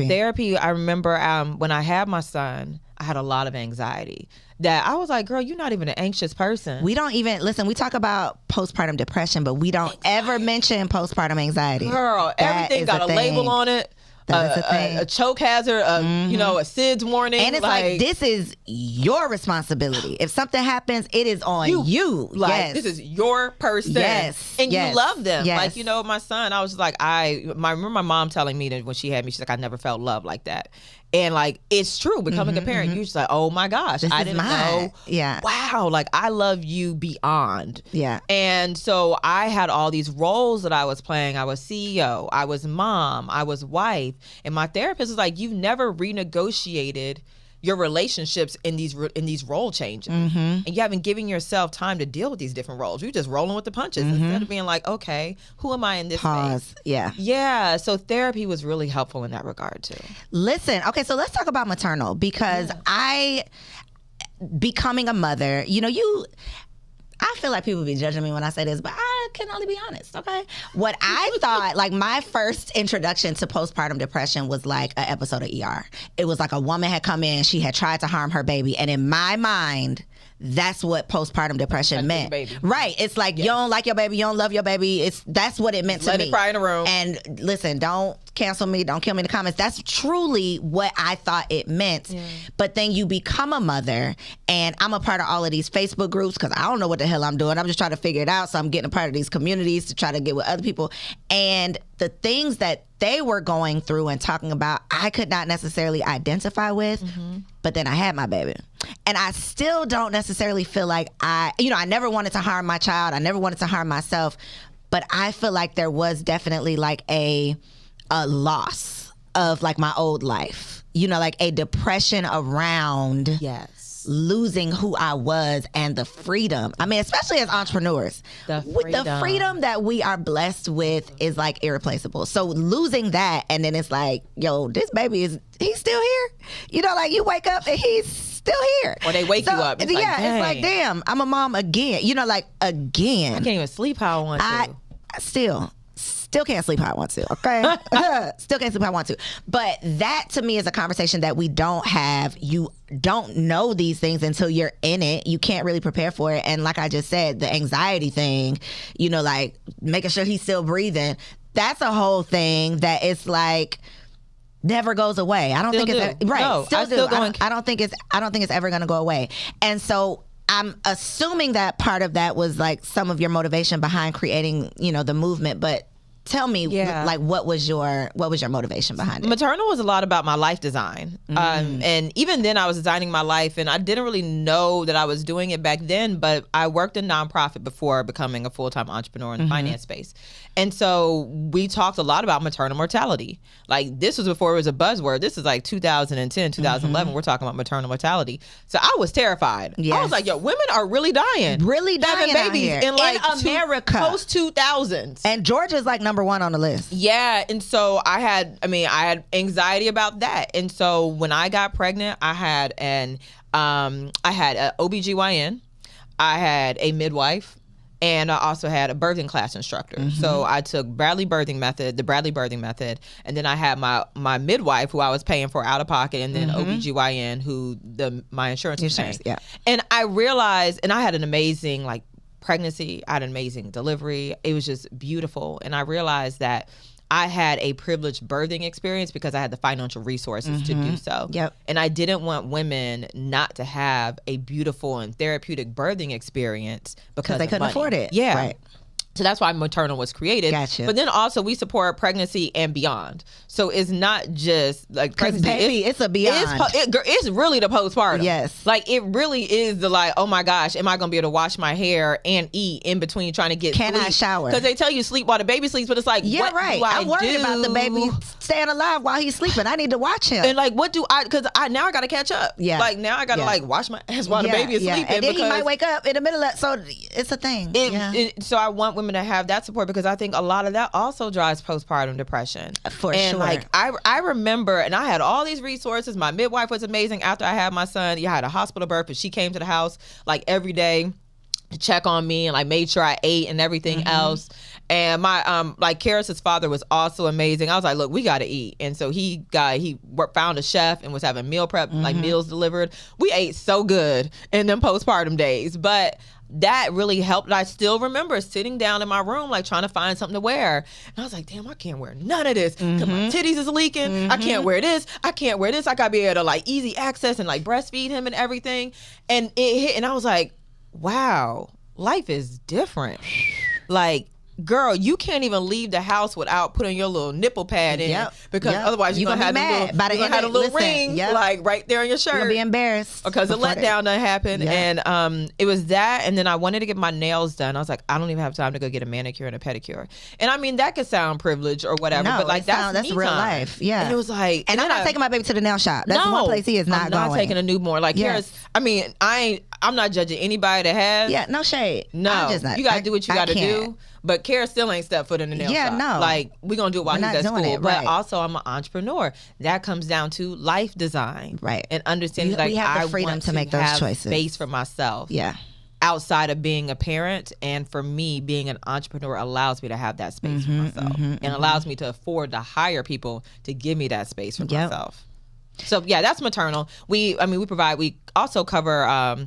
Therapy, I remember when I had my son, I had a lot of anxiety. That I was like, girl, you're not even an anxious person. We don't even, listen, we talk about postpartum depression, but we don't ever mention postpartum anxiety. Girl, everything got a label on it. A choke hazard, you know, a SIDS warning. And it's like, this is your responsibility. If something happens, it is on you. Like, this is your person. Yes. And you love them. Yes. Like, you know, my son, I was just like, I remember my mom telling me that when she had me, she's like, I never felt love like that. And like, it's true. Becoming a parent, you're just like, oh my gosh, I didn't know. Yeah. Wow. Like, I love you beyond. Yeah. And so I had all these roles that I was playing. I was CEO, I was mom, I was wife. And my therapist was like, you've never renegotiated your relationships in these role changes. And you haven't given yourself time to deal with these different roles. You're just rolling with the punches instead of being like, okay, who am I in this space? Yeah. So therapy was really helpful in that regard too. Listen, okay, so let's talk about maternal, because becoming a mother, you know, I feel like people be judging me when I say this, but I can only be honest, okay? What I thought, like, my first introduction to postpartum depression was like an episode of ER. It was like a woman had come in, she had tried to harm her baby, and in my mind, that's what postpartum depression meant. Right. It's like, you don't like your baby, you don't love your baby. That's what it meant to me. Let it cry in a room. And listen, don't cancel me, don't kill me in the comments. That's truly what I thought it meant. Yeah. But then you become a mother, and I'm a part of all of these Facebook groups because I don't know what the hell I'm doing. I'm just trying to figure it out. So I'm getting a part of these communities to try to get with other people. And the things that they were going through and talking about, I could not necessarily identify with. But then I had my baby. And I still don't necessarily feel like I never wanted to harm my child. I never wanted to harm myself. But I feel like there was definitely like a loss of like my old life. You know, like a depression around losing who I was and the freedom. I mean, especially as entrepreneurs, the freedom that we are blessed with is like irreplaceable. So losing that, and then it's like, yo, this baby he's still here. You know, like you wake up and he's still here. Or they wake you up. It's like, damn, I'm a mom again. You know, like again. I can't even sleep how I want to. I still can't sleep how I want to, okay? Still can't sleep how I want to. But that to me is a conversation that we don't have. You don't know these things until you're in it. You can't really prepare for it. And like I just said, the anxiety thing, you know, like making sure he's still breathing, that's a whole thing that it's like never goes away. I don't think it's right. No, I don't think it's ever going to go away. And so I'm assuming that part of that was like some of your motivation behind creating, you know, the movement, but tell me, like, what was your motivation behind it? Maternal was a lot about my life design. And even then I was designing my life, and I didn't really know that I was doing it back then, but I worked in nonprofit before becoming a full-time entrepreneur in the finance space. And so we talked a lot about maternal mortality. Like, this was before it was a buzzword. This is like 2010, 2011. We're talking about maternal mortality. So I was terrified. I was like, yo, women are really dying. Having babies in like America. Post-2000s. And Georgia's like number one on the list. Yeah. And so I had anxiety about that. And so when I got pregnant, I had an OBGYN, I had a midwife, and I also had a birthing class instructor. So I took the Bradley birthing method, and then I had my midwife who I was paying for out of pocket, and then OBGYN who my insurance was paying. Yeah. And I realized, and I had an amazing like pregnancy, I had an amazing delivery. It was just beautiful. And I realized that I had a privileged birthing experience because I had the financial resources to do so. Yep. And I didn't want women not to have a beautiful and therapeutic birthing experience because they couldn't afford it. Yeah. Right. So that's why maternal was created. Gotcha. But then also we support pregnancy and beyond. So it's not just like pregnancy. Baby, it's a beyond. It's really the postpartum. Yes. Like it really is the like, oh my gosh, am I going to be able to wash my hair and eat in between trying to get Can sleep? I shower? Because they tell you sleep while the baby sleeps, but it's like, what do I'm worried about the baby staying alive while he's sleeping. I need to watch him. And like, what do I, because now I got to catch up. Yeah. Like now I got to like wash my ass while the baby is sleeping. And then he might wake up in the middle of that. So it's a thing. So I want women to have that support because I think a lot of that also drives postpartum depression. For sure. And like, I remember, and I had all these resources. My midwife was amazing after I had my son. I had a hospital birth, but she came to the house like every day to check on me and like made sure I ate and everything else. And my like Karis's father was also amazing. I was like, look, we got to eat. And so he found a chef and was having meal prep, like meals delivered. We ate so good in them postpartum days. But that really helped. I still remember sitting down in my room, like trying to find something to wear. And I was like, damn, I can't wear none of this. 'Cause my titties is leaking. I can't wear this. I can't wear this. I got to be able to like easy access and like breastfeed him and everything. And it hit, and I was like, wow, life is different. Like, girl, you can't even leave the house without putting your little nipple pad in because otherwise you're gonna have a little ring like right there on your shirt. You're gonna be embarrassed because the letdown done happened. And it was that, and then I wanted to get my nails done. I was like, I don't even have time to go get a manicure and a pedicure. And I mean, that could sound privileged or whatever, but like that's real life. Yeah. And it was like, and I'm not taking my baby to the nail shop. That's one place he is not going. I'm not taking a newborn. Like, I'm not judging anybody that has. Yeah, no shade. No, I'm just not, you gotta do what you gotta do. But Kara still ain't stepped foot in the nail shop. No. Like, we're going to do it while he's at school. Right. But also, I'm an entrepreneur. That comes down to life design. Right. And understanding, we have the freedom to make those choices. Space for myself. Yeah. Outside of being a parent. And for me, being an entrepreneur allows me to have that space for myself. And allows me to afford to hire people to give me that space for myself. So, yeah, that's maternal. We also cover...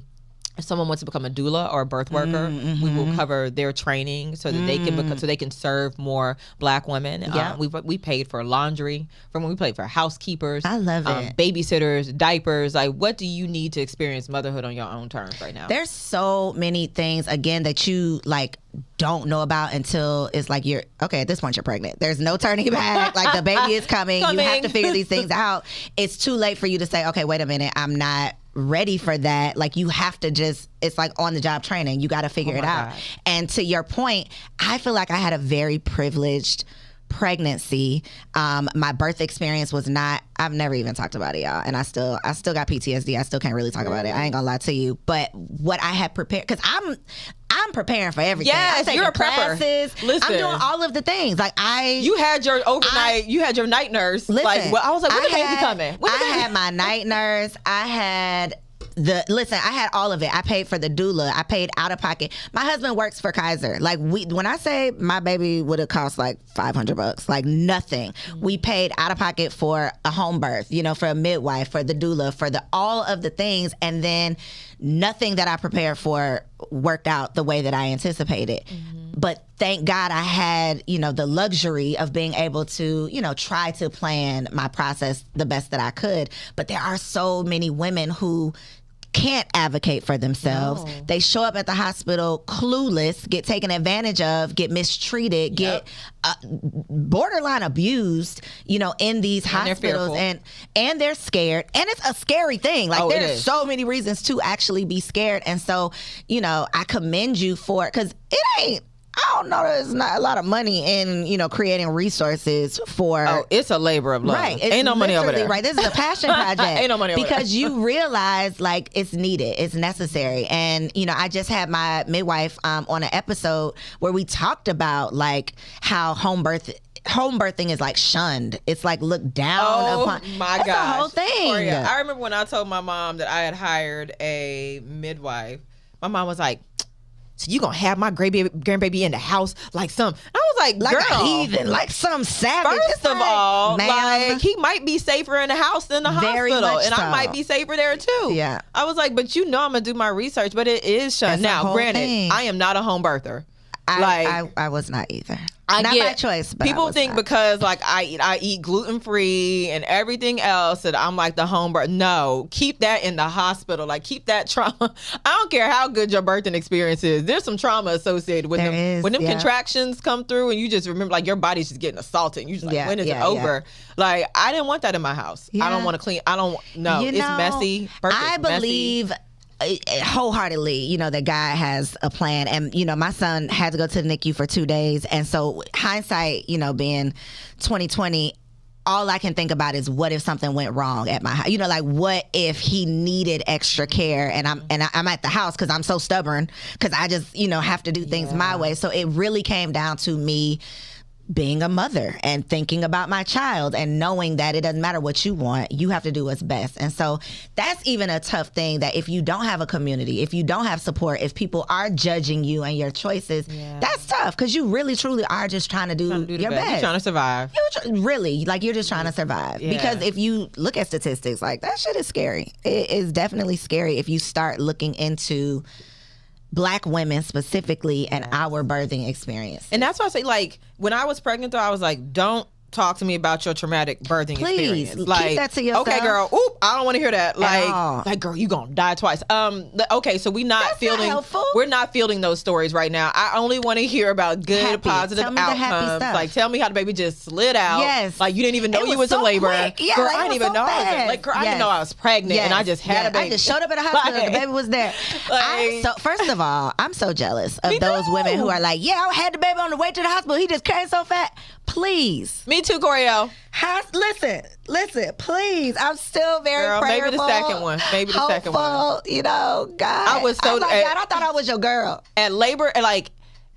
if someone wants to become a doula or a birth worker, we will cover their training so that they can serve more Black women. We paid for laundry, we paid for housekeepers. I love it. Babysitters, diapers. Like, what do you need to experience motherhood on your own terms right now? There's so many things again that you like don't know about until it's like at this point you're pregnant. There's no turning back. Like, the baby is coming. You have to figure these things out. It's too late for you to say, okay, wait a minute, I'm not ready for that. Like, you have to it's like on the job training. You got to figure it out. And to your point, I feel like I had a very privileged pregnancy. My birth experience was not, I've never even talked about it, y'all. And I still got PTSD. I still can't really talk about it. I ain't gonna lie to you. But what I had prepared, because I'm preparing for everything. Yes, you're a prepper. Classes. Listen, I'm doing all of the things. Like, you had your overnight, you had your night nurse. Listen, like, well, I was like, when the baby coming? I had my night nurse. I had I had all of it. I paid for the doula. I paid out of pocket. My husband works for Kaiser. Like, when I say my baby would have cost like $500, like nothing. We paid out of pocket for a home birth, for a midwife, for the doula, for all of the things. And then nothing that I prepared for worked out the way that I anticipated. But thank God I had, the luxury of being able to, try to plan my process the best that I could. But there are so many women who can't advocate for themselves. No. They show up at the hospital clueless, get taken advantage of, get mistreated, get borderline abused, in these hospitals, and they're scared. And it's a scary thing. Like, there's so many reasons to actually be scared. And so, I commend you for it, because it ain't, I don't know, there's not a lot of money in, creating resources for... Oh, it's a labor of love. Right. Ain't no money over there. Right. This is a passion project. Ain't no money over there. Because you realize, like, it's needed. It's necessary. And, I just had my midwife on an episode where we talked about, like, how home birthing is like shunned. It's like looked down upon. Oh my gosh. That's the whole thing. Koereyelle, I remember when I told my mom that I had hired a midwife. My mom was like, so you gonna have my grandbaby in the house like some? I was like girl, a heathen, like some savage. First of all, ma'am, like, he might be safer in the house than the hospital, and I might be safer there too. Yeah, I was like, but I'm gonna do my research, but it is shunned. Now, granted, I am not a home birther. I was not either. Not by choice. But people think because like I eat gluten free and everything else that I'm like the home birth. No, keep that in the hospital. Like, keep that trauma. I don't care how good your birthing experience is. There's some trauma associated with them. When them contractions come through and you just remember like your body's just getting assaulted. And you just like, when is it over? Like, I didn't want that in my house. I don't want to clean. It's messy. I believe. Wholeheartedly, that God has a plan. And, my son had to go to the NICU for 2 days. And so hindsight, being 2020, all I can think about is what if something went wrong at my house? Like, what if he needed extra care and I'm at the house because I'm so stubborn because I just, have to do things my way. So it really came down to me being a mother and thinking about my child and knowing that it doesn't matter what you want, you have to do what's best. And so that's even a tough thing, that if you don't have a community, if you don't have support, if people are judging you and your choices, that's tough, because you really truly are just trying to do your best. You're trying to survive. You're just trying to survive. Because if you look at statistics, like, that shit is scary. It is definitely scary if you start looking into Black women specifically and our birthing experience. And that's why I say, like, when I was pregnant, though, I was like, don't talk to me about your traumatic birthing experience. Like, keep that to yourself. Okay, girl. Oop, I don't want to hear that. Like, girl, you gonna die twice. Okay, so we're not fielding those stories right now. I only want to hear about good, positive outcomes. Like, tell me how the baby just slid out. Yes. Like, you didn't even know you was in labor. Yeah, girl, like, I didn't even know. I didn't know I was pregnant, and I just had a baby. I just showed up at the hospital. The baby was there. First of all, I'm so jealous of those women who are like, yeah, I had the baby on the way to the hospital. He just came so fat. Please. Me too, Koereyelle. Listen, please. I'm still very prayerful. Maybe the second one. Hopeful, you know, God. I was so... God, I thought I was your girl. At labor, like,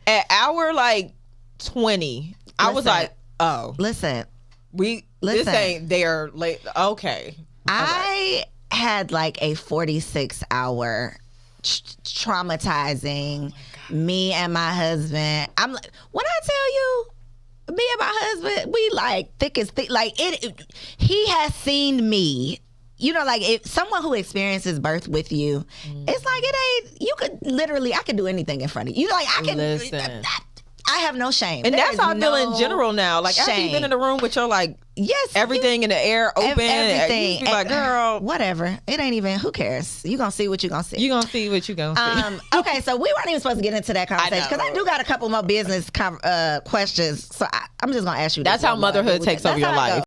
at hour, like, 20, I was like, oh. Listen. This ain't their late... Okay. I had, like, a 46-hour traumatizing me and my husband. I'm like... When I tell you... Me and my husband, we like thick as thick. Like he has seen me. You know, like if someone who experiences birth with you, it's like it ain't. You could literally, I could do anything in front of you. Like I can. Listen. I have no shame. And that's how I feel in general now. Like after you've been in the room with your like everything in the air open, everything. You be like, girl, whatever. It ain't even. Who cares? You gonna see what you gonna see. You gonna see what you gonna see. Okay, so we weren't even supposed to get into that conversation because I do got a couple more business questions. So I'm just gonna ask you. That's how motherhood takes over your life.